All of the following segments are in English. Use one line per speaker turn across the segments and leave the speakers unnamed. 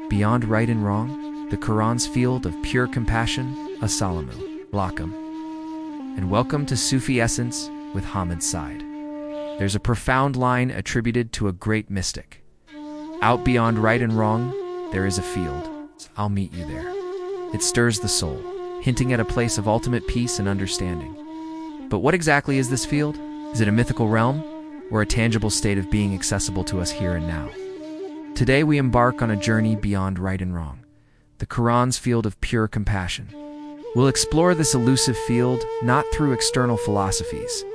Beyond right and wrong, the Quran's field of pure compassion. Assalamu alaikum, and welcome to Sufi Essence with Hammad Syed. There's a profound line attributed to a great mystic. Out beyond right and wrong, there is a field. I'll meet you there. It stirs the soul, hinting at a place of ultimate peace and understanding. But what exactly is this field? Is it a mythical realm, or a tangible state of being accessible to us here and now? Today we embark on a journey beyond right and wrong, the Quran's field of pure compassion. We'll explore this elusive field not through external philosophies,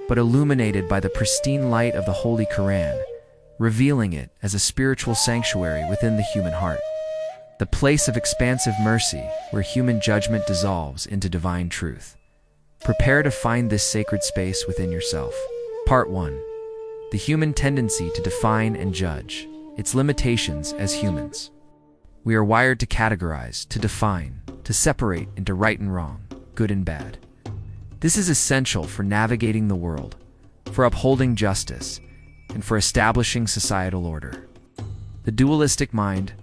but illuminated by the pristine light of the Holy Quran, revealing it as a spiritual sanctuary within the human heart, the place of expansive mercy where human judgment dissolves into divine truth. Prepare to find this sacred space within yourself. Part 1. The human tendency to define and judge, its limitations as humans. We are wired to categorize, to define, to separate into right and wrong, good and bad. This is essential for navigating the world, for upholding justice, and for establishing societal order. The dualistic mind,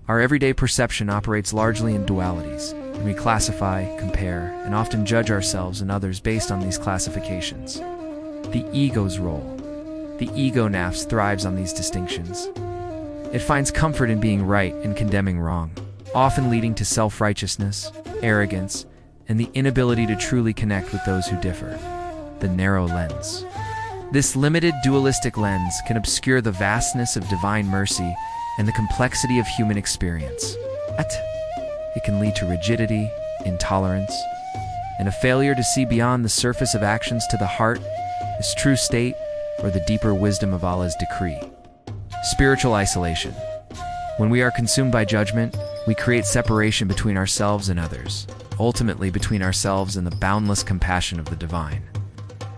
our everyday perception, operates largely in dualities, and we classify, compare, and often judge ourselves and others based on these classifications. The ego's role. The ego-nafs thrives on these distinctions. It finds comfort in being right and condemning wrong, often leading to self-righteousness, arrogance, and the inability to truly connect with those who differ. The narrow lens. This limited dualistic lens can obscure the vastness of divine mercy and the complexity of human experience. It can lead to rigidity, intolerance, and a failure to see beyond the surface of actions to the heart, its true state, or the deeper wisdom of Allah's decree. Spiritual isolation. When we are consumed by judgment, we create separation between ourselves and others, ultimately between ourselves and the boundless compassion of the divine.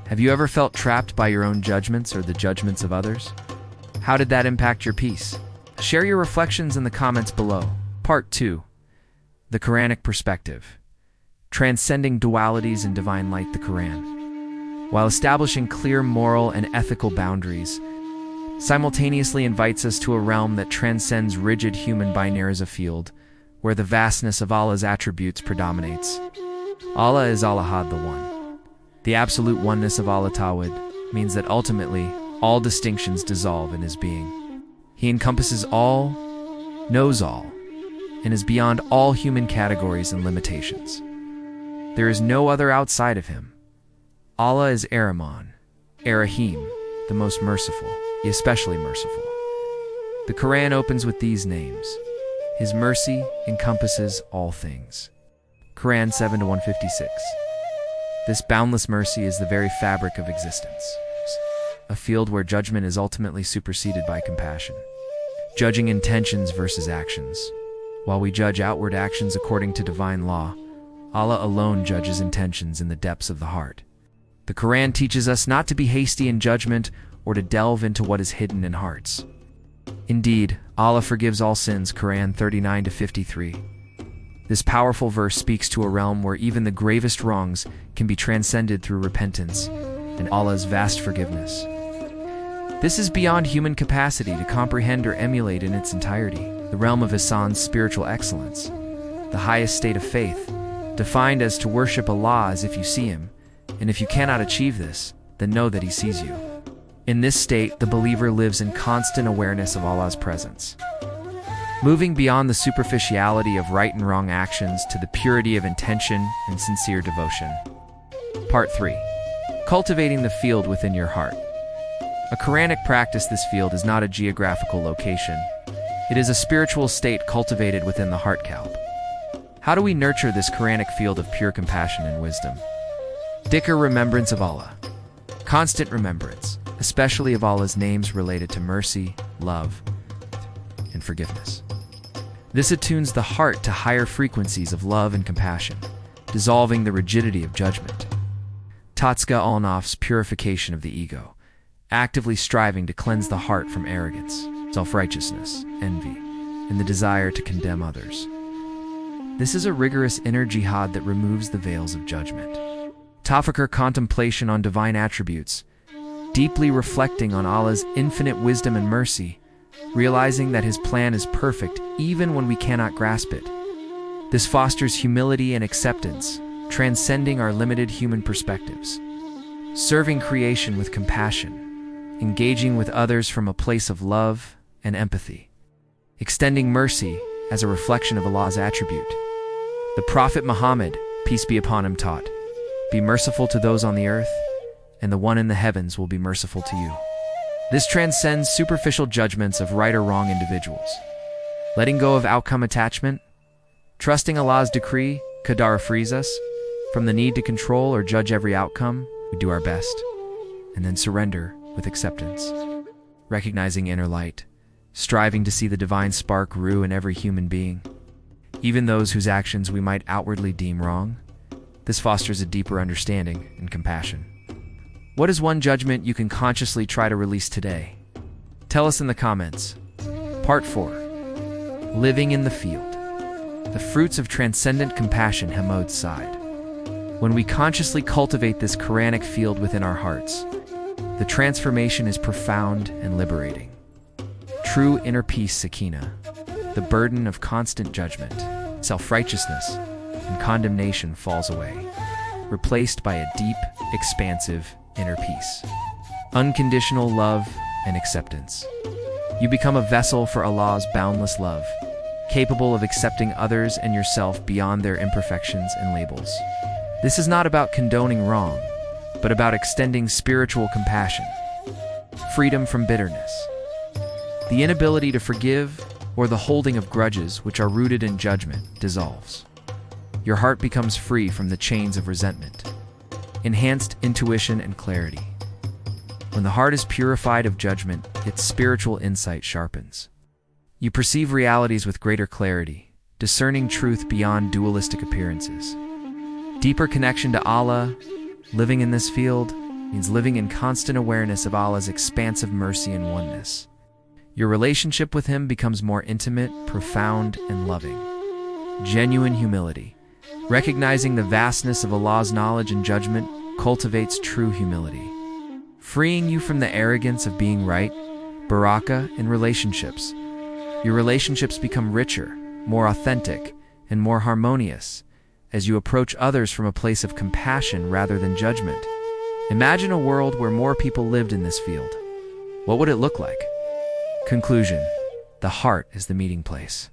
Have you ever felt trapped by your own judgments or the judgments of others? How did that impact your peace? Share your reflections in the comments below. Part 2. The Quranic perspective. Transcending dualities in divine light. The Quran, while establishing clear moral and ethical boundaries, simultaneously invites us to a realm that transcends rigid human binaries, a field where the vastness of Allah's attributes predominates. Allah is Al-Ahad, the One. The absolute oneness of Allah Tawhid means that ultimately all distinctions dissolve in His being. He encompasses all, knows all, and is beyond all human categories and limitations. There is no other outside of Him. Allah is Ar-Rahman, Ar-Rahim, the most merciful, especially merciful. The Quran opens with these names. His mercy encompasses all things. Quran 7-156. This boundless mercy is the very fabric of existence, a field where judgment is ultimately superseded by compassion. Judging intentions versus actions. While we judge outward actions according to divine law, Allah alone judges intentions in the depths of the heart. The Quran teaches us not to be hasty in judgment or to delve into what is hidden in hearts. Indeed, Allah forgives all sins. Quran 39-53. This powerful verse speaks to a realm where even the gravest wrongs can be transcended through repentance and Allah's vast forgiveness. This is beyond human capacity to comprehend or emulate in its entirety. The realm of Ihsan's spiritual excellence, the highest state of faith, defined as to worship Allah as if you see Him, and if you cannot achieve this, then know that He sees you. In this state, the believer lives in constant awareness of Allah's presence, moving beyond the superficiality of right and wrong actions to the purity of intention and sincere devotion. Part 3. Cultivating the field within your heart. A Quranic practice. This field is not a geographical location. It is a spiritual state cultivated within the heart kalb. How do we nurture this Quranic field of pure compassion and wisdom? Dhikr, remembrance of Allah. Constant remembrance, especially of Allah's names related to mercy, love, and forgiveness. This attunes the heart to higher frequencies of love and compassion, dissolving the rigidity of judgment. Tazkiyat, al-Nafs, purification of the ego, actively striving to cleanse the heart from arrogance, self-righteousness, envy, and the desire to condemn others. This is a rigorous inner jihad that removes the veils of judgment. Tafakkur, contemplation on divine attributes, deeply reflecting on Allah's infinite wisdom and mercy, realizing that His plan is perfect even when we cannot grasp it. This fosters humility and acceptance, transcending our limited human perspectives. Serving creation with compassion, engaging with others from a place of love and empathy. Extending mercy as a reflection of Allah's attribute. The Prophet Muhammad, peace be upon him, taught, "Be merciful to those on the earth, and the one in the heavens will be merciful to you." This transcends superficial judgments of right or wrong individuals. Letting go of outcome attachment, trusting Allah's decree, qadar, frees us from the need to control or judge every outcome. We do our best, and then surrender with acceptance. Recognizing inner light, striving to see the divine spark rue in every human being, even those whose actions we might outwardly deem wrong. This fosters a deeper understanding and compassion. What is one judgment you can consciously try to release today? Tell us in the comments. Part 4. Living in the Field. The fruits of transcendent compassion, Hammad Syed. When we consciously cultivate this Quranic field within our hearts, the transformation is profound and liberating. True inner peace, sakina, the burden of constant judgment, self-righteousness, and condemnation falls away, replaced by a deep, expansive inner peace. Unconditional love and acceptance. You become a vessel for Allah's boundless love, capable of accepting others and yourself beyond their imperfections and labels. This is not about condoning wrong, but about extending spiritual compassion. Freedom from bitterness. The inability to forgive or the holding of grudges which are rooted in judgment dissolves. Your heart becomes free from the chains of resentment. Enhanced intuition and clarity. When the heart is purified of judgment, its spiritual insight sharpens. You perceive realities with greater clarity, discerning truth beyond dualistic appearances. Deeper connection to Allah. Living in this field means living in constant awareness of Allah's expansive mercy and oneness. Your relationship with Him becomes more intimate, profound, and loving. Genuine humility. Recognizing the vastness of Allah's knowledge and judgment cultivates true humility, freeing you from the arrogance of being right. Barakah in relationships. Your relationships become richer, more authentic, and more harmonious as you approach others from a place of compassion rather than judgment. Imagine a world where more people lived in this field. What would it look like? Conclusion: the heart is the meeting place.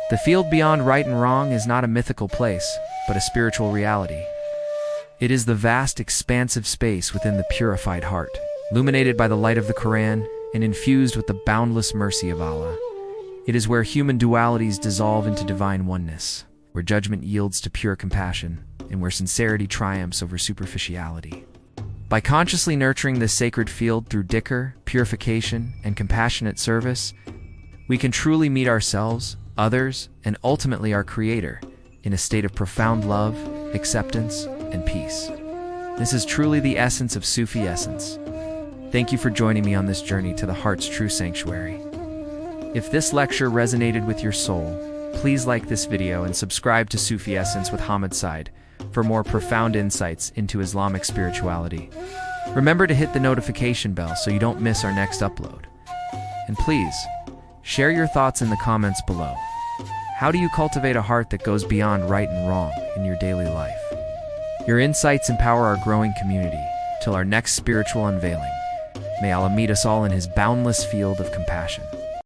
The field beyond right and wrong is not a mythical place, but a spiritual reality. It is the vast, expansive space within the purified heart, illuminated by the light of the Quran and infused with the boundless mercy of Allah. It is where human dualities dissolve into divine oneness, where judgment yields to pure compassion, and where sincerity triumphs over superficiality. By consciously nurturing this sacred field through dhikr, purification, and compassionate service, we can truly meet ourselves, others, and ultimately our Creator in a state of profound love, acceptance, and peace. This is truly the essence of Sufi essence. Thank you for joining me on this journey to the heart's true sanctuary. If this lecture resonated with your soul, please like this video and subscribe to Sufi Essence with Hammad Syed for more profound insights into Islamic spirituality. Remember to hit the notification bell so you don't miss our next upload. And please, share your thoughts in the comments below. How do you cultivate a heart that goes beyond right and wrong in your daily life? Your insights empower our growing community. Till our next spiritual unveiling, may Allah meet us all in His boundless field of compassion.